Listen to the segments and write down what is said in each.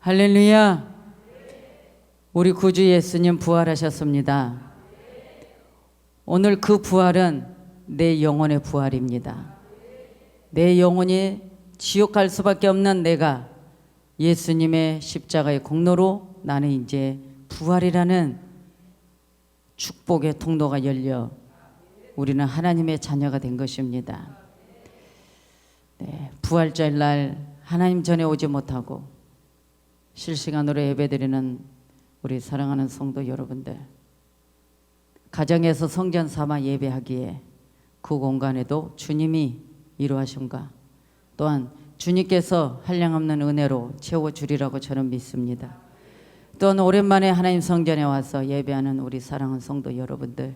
할렐루야. 우리 구주 예수님 부활하셨습니다. 오늘 그 부활은 내 영혼의 부활입니다. 내 영혼이 지옥 갈 수밖에 없는 내가 예수님의 십자가의 공로로 나는 이제 부활이라는 축복의 통로가 열려 우리는 하나님의 자녀가 된 것입니다. 네, 부활절 날 하나님 전에 오지 못하고 실시간으로 예배드리는 우리 사랑하는 성도 여러분들, 가정에서 성전 삼아 예배하기에 그 공간에도 주님이 이루하신가, 또한 주님께서 한량없는 은혜로 채워주리라고 저는 믿습니다. 또한 오랜만에 하나님 성전에 와서 예배하는 우리 사랑하는 성도 여러분들,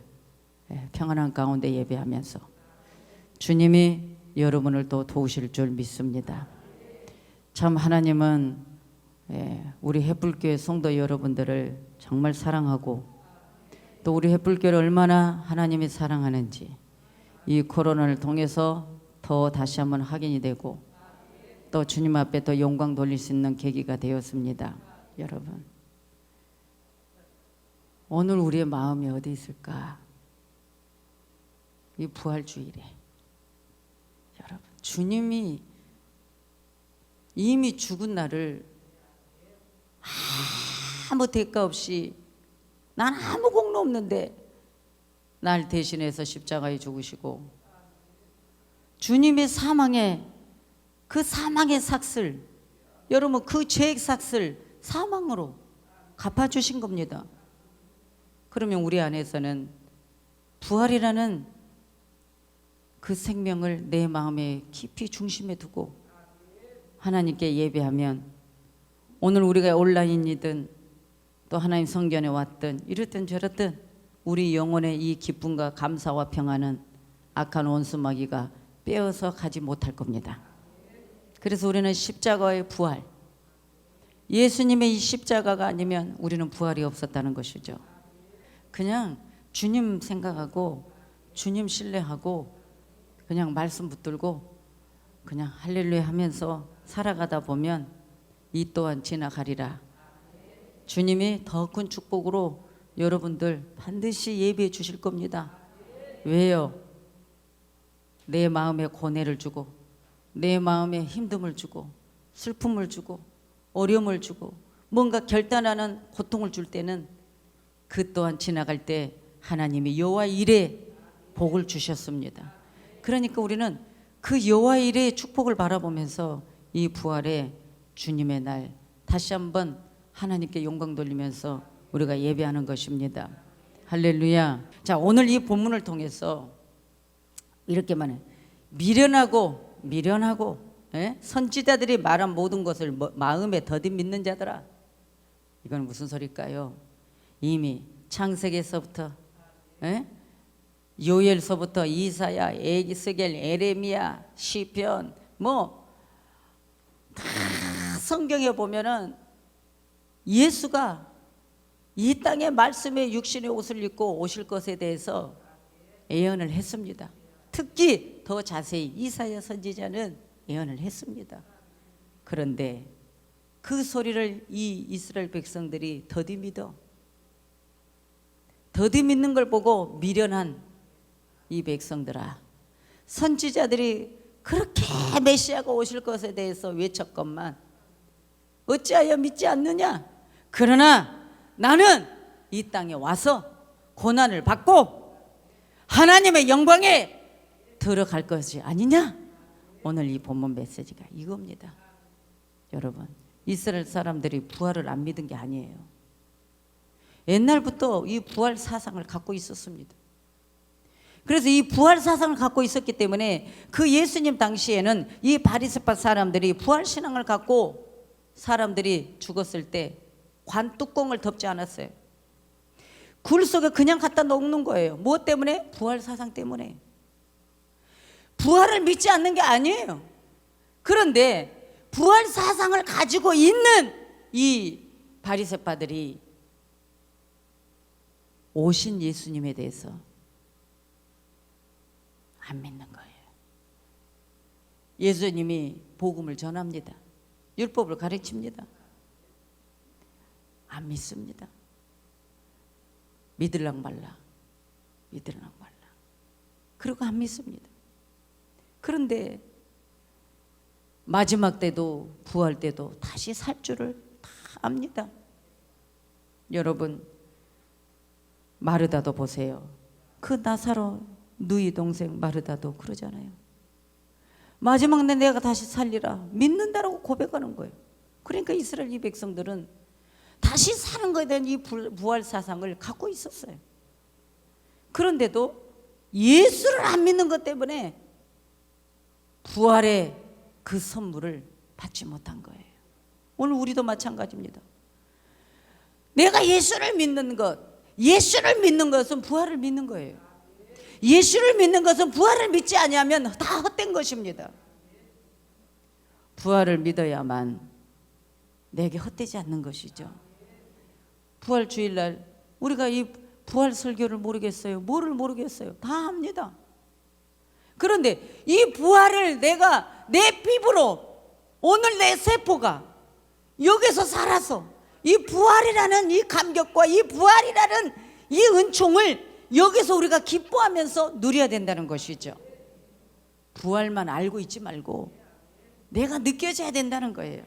평안한 가운데 예배하면서 주님이 여러분을 또 도우실 줄 믿습니다. 참 하나님은 우리 햇불교회 성도 여러분들을 정말 사랑하고, 또 우리 햇불교회를 얼마나 하나님이 사랑하는지 이 코로나를 통해서 더 다시 한번 확인이 되고, 또 주님 앞에 더 영광 돌릴 수 있는 계기가 되었습니다. 여러분, 오늘 우리의 마음이 어디 있을까? 이 부활주일에 여러분, 주님이 이미 죽은 나를 아무 대가 없이, 난 아무 공로 없는데 날 대신해서 십자가에 죽으시고, 주님의 사망의 그 사망의 삭슬, 여러분 그 죄의 삭슬 사망으로 갚아주신 겁니다. 그러면 우리 안에서는 부활이라는 그 생명을 내 마음에 깊이 중심에 두고 하나님께 예배하면, 오늘 우리가 온라인이든 또 하나님 성전에 왔든 이렇든 저렇든 우리 영혼의 이 기쁨과 감사와 평안은 악한 원수마귀가 빼어서 가지 못할 겁니다. 그래서 우리는 십자가의 부활, 예수님의 이 십자가가 아니면 우리는 부활이 없었다는 것이죠. 그냥 주님 생각하고 주님 신뢰하고 그냥 말씀 붙들고 그냥 할렐루야 하면서 살아가다 보면 이 또한 지나가리라. 주님이 더 큰 축복으로 여러분들 반드시 예비해 주실 겁니다. 왜요? 내 마음에 고뇌를 주고, 내 마음에 힘듦을 주고, 슬픔을 주고, 어려움을 주고, 뭔가 결단하는 고통을 줄 때는 그 또한 지나갈 때 하나님이 여호와 이레 복을 주셨습니다. 그러니까 우리는 그 여호와 이레의 축복을 바라보면서 이 부활의 주님의 날 다시 한번 하나님께 영광 돌리면서 우리가 예배하는 것입니다. 할렐루야. 자, 오늘 이 본문을 통해서 이렇게 말해, 미련하고 선지자들이 말한 모든 것을 마음에 더딘 믿는 자들아. 이건 무슨 소리일까요? 이미 창세기에서부터 요엘서부터 이사야, 에스겔, 에레미야, 시편 다 성경에 보면은 예수가 이 땅의 말씀의 육신의 옷을 입고 오실 것에 대해서 예언을 했습니다. 특히 더 자세히 이사야 선지자는 예언을 했습니다. 그런데 그 소리를 이 이스라엘 백성들이 더디 믿는 걸 보고 미련한 이 백성들아, 선지자들이 그렇게 메시아가 오실 것에 대해서 외쳤건만 어찌하여 믿지 않느냐? 그러나 나는 이 땅에 와서 고난을 받고 하나님의 영광에 들어갈 것이 아니냐? 오늘 이 본문 메시지가 이겁니다. 여러분, 이스라엘 사람들이 부활을 안 믿은 게 아니에요. 옛날부터 이 부활 사상을 갖고 있었습니다. 그래서 이 부활 사상을 갖고 있었기 때문에 그 예수님 당시에는 이 바리새파 사람들이 부활 신앙을 갖고 사람들이 죽었을 때 관 뚜껑을 덮지 않았어요. 굴 속에 그냥 갖다 놓는 거예요. 무엇 때문에? 부활 사상 때문에. 부활을 믿지 않는 게 아니에요. 그런데 부활 사상을 가지고 있는 이 바리새파들이 오신 예수님에 대해서 안 믿는 거예요. 예수님이 복음을 전합니다. 율법을 가르칩니다. 안 믿습니다. 믿을랑 말라. 믿을랑 말라. 그러고 안 믿습니다. 그런데 마지막 때도 부활 때도 다시 살 줄을 다 압니다. 여러분, 마르다도 보세요. 그 나사로 누이 동생 마르다도 그러잖아요. 마지막 날 내가 다시 살리라 믿는다라고 고백하는 거예요. 그러니까 이스라엘 이 백성들은 다시 사는 것에 대한 이 부활 사상을 갖고 있었어요. 그런데도 예수를 안 믿는 것 때문에 부활의 그 선물을 받지 못한 거예요. 오늘 우리도 마찬가지입니다. 내가 예수를 믿는 것, 예수를 믿는 것은 부활을 믿는 거예요. 예수를 믿는 것은 부활을 믿지 아니하면 다 헛된 것입니다. 부활을 믿어야만 내게 헛되지 않는 것이죠. 부활 주일날 우리가 이 부활 설교를 모르겠어요. 뭐를 모르겠어요. 다 합니다. 그런데 이 부활을 내가 내 피부로 오늘 내 세포가 여기서 살아서 이 부활이라는 이 감격과 이 부활이라는 이 은총을 여기서 우리가 기뻐하면서 누려야 된다는 것이죠. 부활만 알고 있지 말고 내가 느껴져야 된다는 거예요.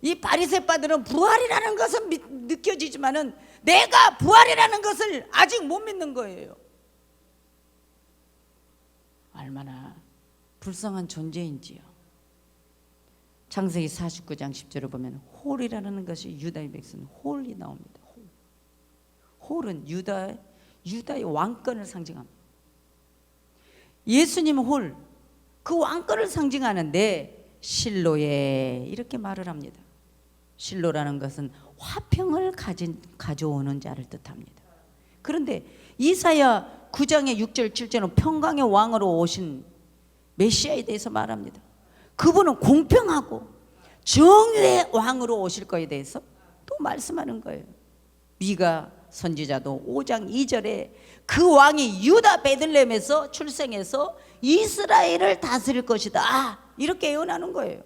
이 바리새파들은 부활이라는 것은 느껴지지만은 내가 부활이라는 것을 아직 못 믿는 거예요. 얼마나 불쌍한 존재인지요. 창세기 49장 10절을 보면 홀이라는 것이 유다의 백성 홀이 나옵니다. 홀은 유다의 왕권을 상징합니다. 예수님은 홀, 그 왕권을 상징하는데 실로에 이렇게 말을 합니다. 실로라는 것은 화평을 가져오는 자를 뜻합니다. 그런데 이사야 9장의 6절 7절은 평강의 왕으로 오신 메시아에 대해서 말합니다. 그분은 공평하고 정의의 왕으로 오실 거에 대해서 또 말씀하는 거예요. 미가 선지자도 5장 2절에 그 왕이 유다 베들레헴에서 출생해서 이스라엘을 다스릴 것이다 이렇게 예언하는 거예요.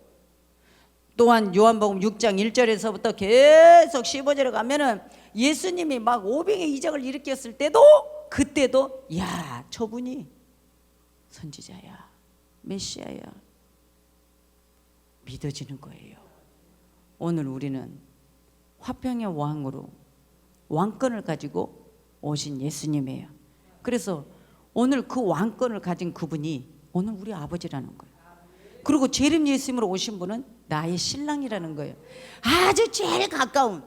또한 요한복음 6장 1절에서부터 계속 15절에 가면은 예수님이 막 오병의 이적을 일으켰을 때도 그때도 야 저분이 선지자야 메시아야 믿어지는 거예요. 오늘 우리는 화평의 왕으로 왕권을 가지고 오신 예수님이에요. 그래서 오늘 그 왕권을 가진 그분이 오늘 우리 아버지라는 거예요. 그리고 재림 예수님으로 오신 분은 나의 신랑이라는 거예요. 아주 제일 가까운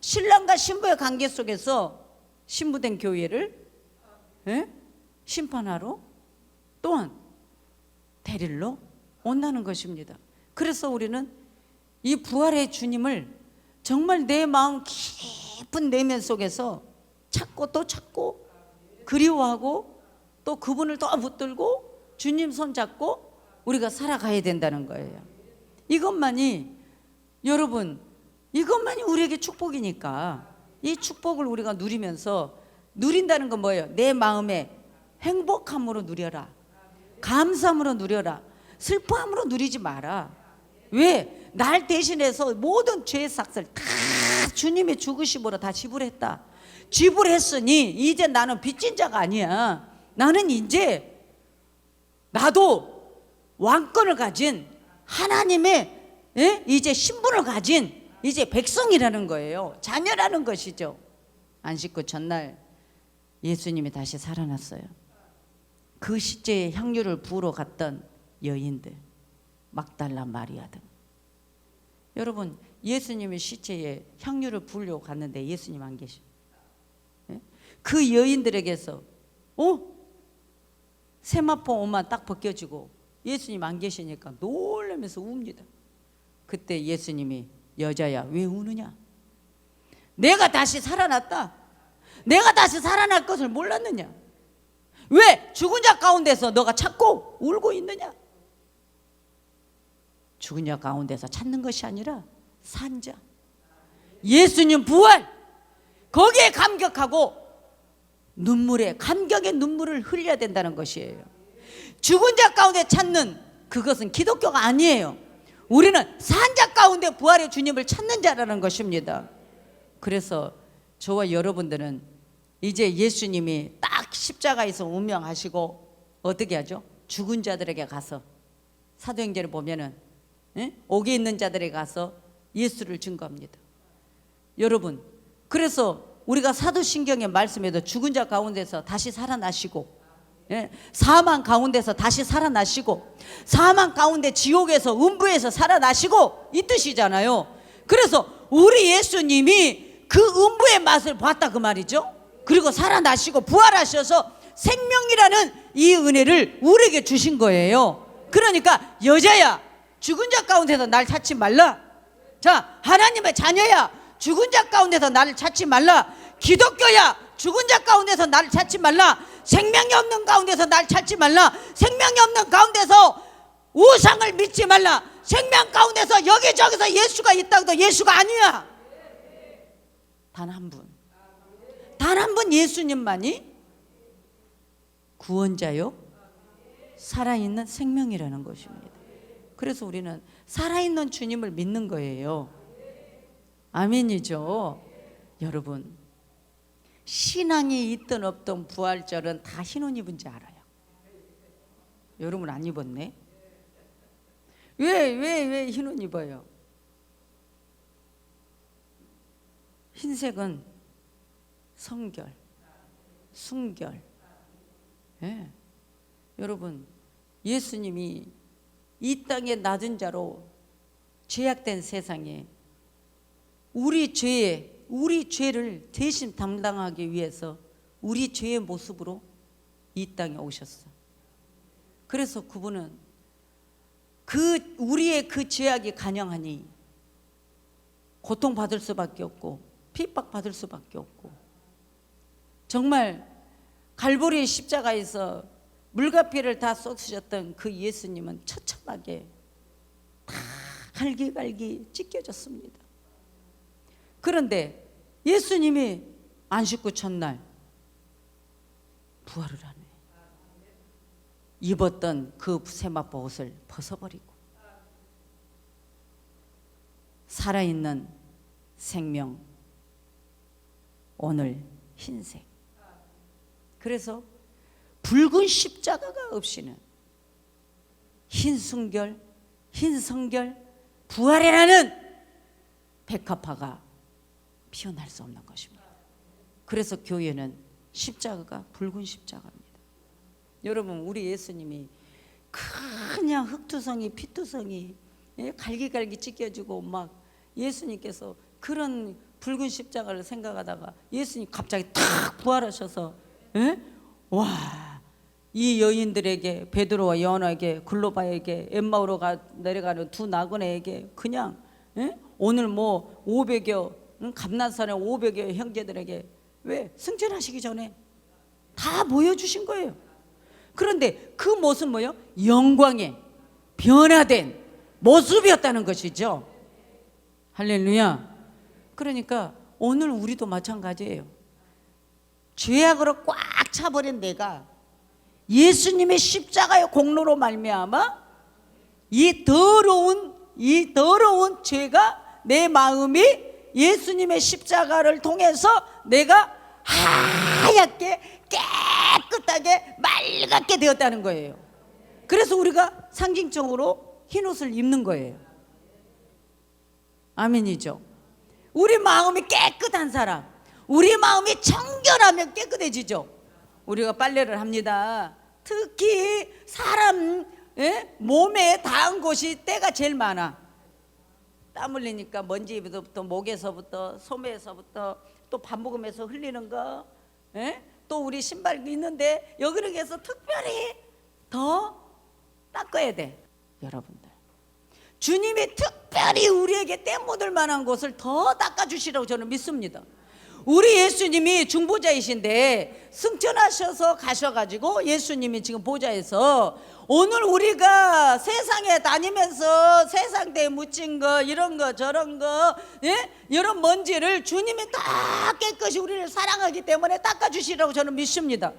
신랑과 신부의 관계 속에서 신부된 교회를 심판하러 또한 데리러 온다는 것입니다. 그래서 우리는 이 부활의 주님을 정말 내 마음 깊은 내면 속에서 찾고 또 찾고 그리워하고 또 그분을 더 붙들고 주님 손 잡고 우리가 살아가야 된다는 거예요. 이것만이 여러분 이것만이 우리에게 축복이니까 이 축복을 우리가 누리면서 누린다는 건 뭐예요? 내 마음에 행복함으로 누려라. 감사함으로 누려라. 슬퍼함으로 누리지 마라. 왜? 날 대신해서 모든 죄의 삭을 다 주님의 죽으심으로 다 지불했다. 지불했으니 이제 나는 빚진 자가 아니야. 나는 이제 나도 왕권을 가진 하나님의 이제 신분을 가진 이제 백성이라는 거예요. 자녀라는 것이죠. 안식구 전날 예수님이 다시 살아났어요. 그 시체에 향유를 부으러 갔던 여인들 막달라 마리아 등 여러분 예수님의 시체에 향유를 부으려고 갔는데 예수님 안 계시. 그 여인들에게서 세마포 옷만 딱 벗겨지고 예수님 안 계시니까 놀라면서 웁니다. 그때 예수님이 여자야 왜 우느냐? 내가 다시 살아났다. 내가 다시 살아날 것을 몰랐느냐? 왜 죽은 자 가운데서 너가 찾고 울고 있느냐? 죽은 자 가운데서 찾는 것이 아니라 산 자 예수님 부활 거기에 감격하고 눈물에 감격의 눈물을 흘려야 된다는 것이에요. 죽은 자 가운데 찾는 그것은 기독교가 아니에요. 우리는 산 자 가운데 부활의 주님을 찾는 자라는 것입니다. 그래서 저와 여러분들은 이제 예수님이 딱 십자가에서 운명하시고 어떻게 하죠? 죽은 자들에게 가서, 사도행전을 보면은 옥에 있는 자들에게 가서 예수를 증거합니다. 여러분, 그래서 우리가 사도신경의 말씀에도 죽은 자 가운데서 다시 살아나시고, 사망 가운데서 다시 살아나시고, 사망 가운데 지옥에서 음부에서 살아나시고 이 뜻이잖아요. 그래서 우리 예수님이 그 음부의 맛을 봤다 그 말이죠. 그리고 살아나시고 부활하셔서 생명이라는 이 은혜를 우리에게 주신 거예요. 그러니까 여자야, 죽은 자 가운데서 날 찾지 말라. 자, 하나님의 자녀야, 죽은 자 가운데서 나를 찾지 말라. 기독교야, 죽은 자 가운데서 나를 찾지 말라. 생명이 없는 가운데서 나를 찾지 말라. 생명이 없는 가운데서 우상을 믿지 말라. 생명 가운데서 여기저기서 예수가 있다고 해도 예수가 아니야. 단 한 분, 단 한 분 예수님만이 구원자요, 살아있는 생명이라는 것입니다. 그래서 우리는 살아있는 주님을 믿는 거예요. 아멘이죠. 여러분, 신앙이 있든 없든 부활절은 다 흰 옷 입은지 알아요. 여러분 안 입었네? 왜 흰 옷 입어요? 흰색은 성결, 순결. 여러분, 예수님이 이 땅에 낮은 자로 죄악된 세상에 우리 죄를 대신 담당하기 위해서 우리 죄의 모습으로 이 땅에 오셨어. 그래서 그분은 우리의 그 죄악이 간영하니 고통받을 수밖에 없고 핍박받을 수밖에 없고, 정말 갈보리 십자가에서 물과 피를 다 쏟으셨던 그 예수님은 처참하게 다 갈기갈기 찢겨졌습니다. 그런데 예수님이 안식구 첫날 부활을 하네. 입었던 그 세마포 옷을 벗어버리고 살아있는 생명, 오늘 흰색. 그래서 붉은 십자가가 없이는 흰 순결, 흰 성결, 부활이라는 백합화가 피어날 수 없는 것입니다. 그래서 교회는 십자가가 붉은 십자가입니다. 여러분, 우리 예수님이 그냥 흙투성이 피투성이 갈기갈기 찢겨지고 막 예수님께서 그런 붉은 십자가를 생각하다가 예수님 갑자기 탁 부활하셔서 와, 이 여인들에게, 베드로와 요한에게, 글로바에게, 엠마오로 내려가는 두 나그네에게 그냥 오늘 뭐 500여 감난산의 500여 형제들에게 왜 승천하시기 전에 다 보여주신 거예요. 그런데 그 모습 뭐예요? 영광의 변화된 모습이었다는 것이죠. 할렐루야. 그러니까 오늘 우리도 마찬가지예요. 죄악으로 꽉 차버린 내가 예수님의 십자가의 공로로 말미암아 이 더러운 죄가 내 마음이 예수님의 십자가를 통해서 내가 하얗게 깨끗하게 맑게 되었다는 거예요. 그래서 우리가 상징적으로 흰 옷을 입는 거예요. 아멘이죠. 우리 마음이 깨끗한 사람, 우리 마음이 청결하면 깨끗해지죠. 우리가 빨래를 합니다. 특히 사람 몸에 닿은 곳이 때가 제일 많아. 땀 흘리니까 먼지부터 목에서부터 소매에서부터 또 밥 먹으면서 흘리는 거, 또 우리 신발 있는데 여기를 해서 특별히 더 닦아야 돼. 여러분들, 주님이 특별히 우리에게 때 묻을 만한 곳을 더 닦아주시라고 저는 믿습니다. 우리 예수님이 중보자이신데 승천하셔서 가셔가지고 예수님이 지금 보좌에서 오늘 우리가 세상에 다니면서 세상대에 묻힌 거, 이런 거 저런 거, 이런 먼지를 주님이 다 깨끗이 우리를 사랑하기 때문에 닦아주시라고 저는 믿습니다.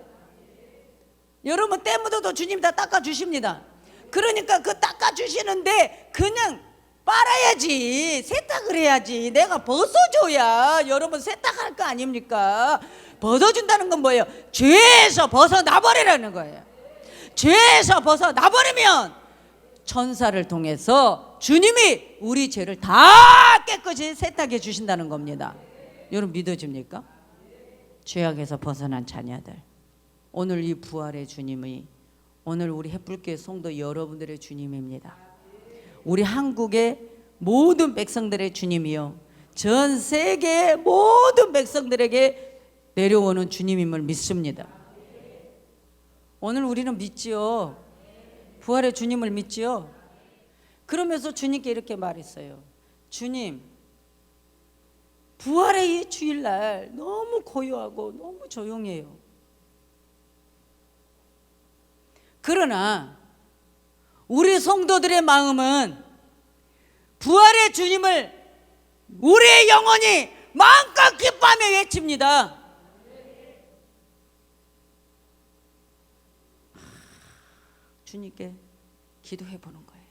여러분, 때 묻어도 주님이 다 닦아주십니다. 그러니까 그 닦아주시는데 그냥 빨아야지. 세탁을 해야지. 내가 벗어줘야 여러분 세탁할 거 아닙니까? 벗어준다는 건 뭐예요? 죄에서 벗어나버리라는 거예요. 죄에서 벗어나버리면 천사를 통해서 주님이 우리 죄를 다 깨끗이 세탁해 주신다는 겁니다. 여러분 믿어집니까? 죄악에서 벗어난 자녀들, 오늘 이 부활의 주님이 오늘 우리 햇불교회 성도 여러분들의 주님입니다. 우리 한국의 모든 백성들의 주님이요, 전 세계의 모든 백성들에게 내려오는 주님임을 믿습니다. 오늘 우리는 믿지요. 부활의 주님을 믿지요. 그러면서 주님께 이렇게 말했어요. 주님, 부활의 이 주일날 너무 고요하고 너무 조용해요. 그러나 우리 성도들의 마음은 부활의 주님을 우리의 영혼이 마음껏 기뻐하며 외칩니다. 주님께 기도해 보는 거예요.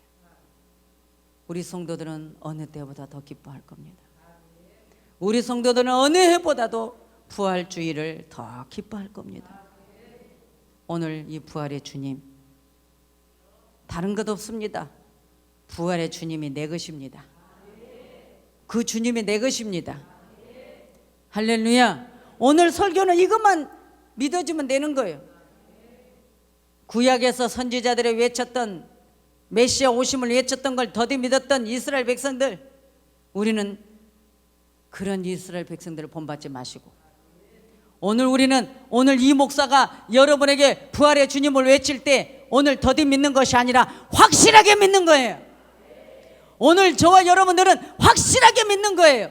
우리 성도들은 어느 때보다 더 기뻐할 겁니다. 우리 성도들은 어느 해보다도 부활 주일을 더 기뻐할 겁니다. 오늘 이 부활의 주님, 다른 것 없습니다. 부활의 주님이 내 것입니다. 그 주님이 내 것입니다. 할렐루야. 오늘 설교는 이것만 믿어주면 되는 거예요. 구약에서 선지자들이 외쳤던 메시아 오심을 외쳤던 걸 더디 믿었던 이스라엘 백성들, 우리는 그런 이스라엘 백성들을 본받지 마시고, 오늘 우리는 오늘 이 목사가 여러분에게 부활의 주님을 외칠 때 오늘 더디 믿는 것이 아니라 확실하게 믿는 거예요. 오늘 저와 여러분들은 확실하게 믿는 거예요.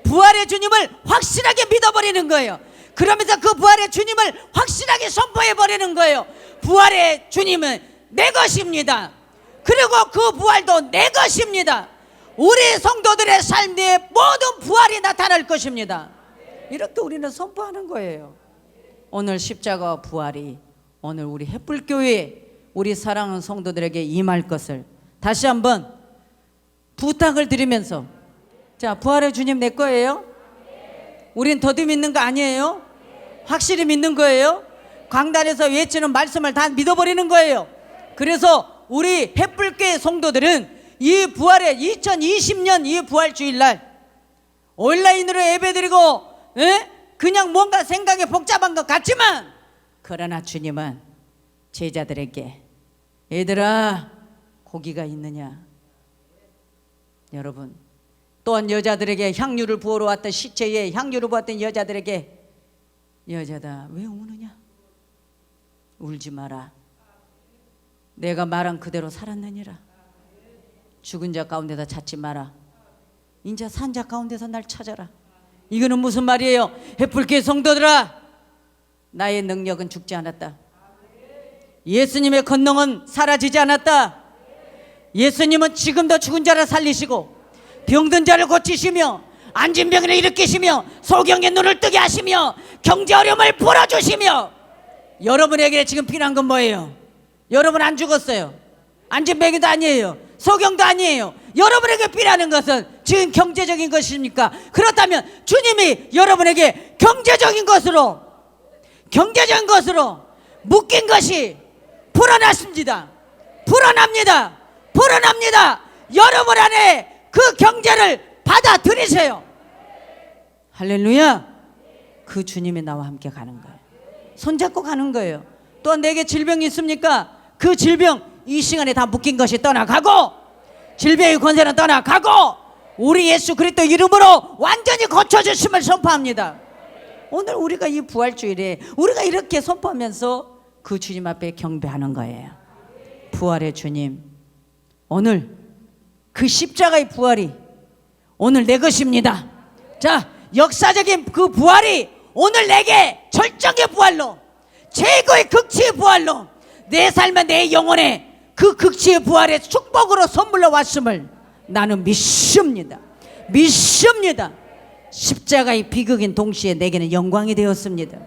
부활의 주님을 확실하게 믿어버리는 거예요. 그러면서 그 부활의 주님을 확실하게 선포해버리는 거예요. 부활의 주님은 내 것입니다. 그리고 그 부활도 내 것입니다. 우리 성도들의 삶에 모든 부활이 나타날 것입니다. 이렇게 우리는 선포하는 거예요. 오늘 십자가와 부활이 오늘 우리 햇불교회 우리 사랑하는 성도들에게 임할 것을 다시 한번 부탁을 드리면서, 자, 부활의 주님 내 거예요? 우린 더디 믿는 거 아니에요? 확실히 믿는 거예요? 강단에서 외치는 말씀을 다 믿어버리는 거예요. 그래서 우리 햇불교회 성도들은 이 부활의 2020년 이 부활주일날 온라인으로 예배드리고 그냥 뭔가 생각이 복잡한 것 같지만, 그러나 주님은 제자들에게 얘들아 고기가 있느냐, 여러분 또한 여자들에게 향유를 부으러 왔던 시체에 향유를 부었던 여자들에게 여자다 왜 우느냐, 울지 마라, 내가 말한 그대로 살았느니라. 죽은 자 가운데서 찾지 마라, 인자 산 자 가운데서 날 찾아라. 이거는 무슨 말이에요? 햇불교회 성도들아, 나의 능력은 죽지 않았다. 예수님의 권능은 사라지지 않았다. 예수님은 지금도 죽은 자를 살리시고 병든 자를 고치시며 앉은 병인을 일으키시며 소경의 눈을 뜨게 하시며 경제 어려움을 풀어주시며, 여러분에게 지금 필요한 건 뭐예요? 여러분 안 죽었어요. 앉은 병이도 아니에요. 소경도 아니에요. 여러분에게 필요한 것은 지금 경제적인 것입니까? 그렇다면 주님이 여러분에게 경제적인 것으로 묶인 것이 풀어났습니다. 풀어납니다. 여러분 안에 그 경제를 받아들이세요. 할렐루야. 그 주님이 나와 함께 가는 거예요. 손잡고 가는 거예요. 또한 내게 질병이 있습니까? 그 질병 이 시간에 다 묶인 것이 떠나가고, 질병의 권세는 떠나가고, 우리 예수 그리스도 이름으로 완전히 고쳐주심을 선포합니다. 오늘 우리가 이 부활주일에 우리가 이렇게 선포하면서 그 주님 앞에 경배하는 거예요. 부활의 주님, 오늘 그 십자가의 부활이 오늘 내 것입니다. 자, 역사적인 그 부활이 오늘 내게 절정의 부활로, 최고의 극치의 부활로 내 삶과 내 영혼에 그 극치의 부활의 축복으로 선물로 왔음을 나는 믿습니다. 십자가의 비극인 동시에 내게는 영광이 되었습니다.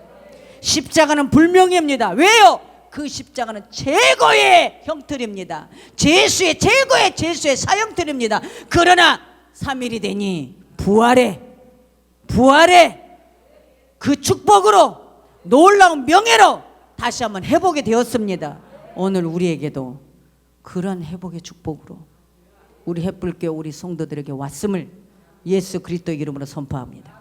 십자가는 불명예입니다. 왜요? 그 십자가는 최고의 형틀입니다. 제수의 사형틀입니다. 그러나 3일이 되니 부활해 그 축복으로 놀라운 명예로 다시 한번 회복이 되었습니다. 오늘 우리에게도 그런 회복의 축복으로 우리 햇불교회 우리 성도들에게 왔음을 예수 그리스도 이름으로 선포합니다.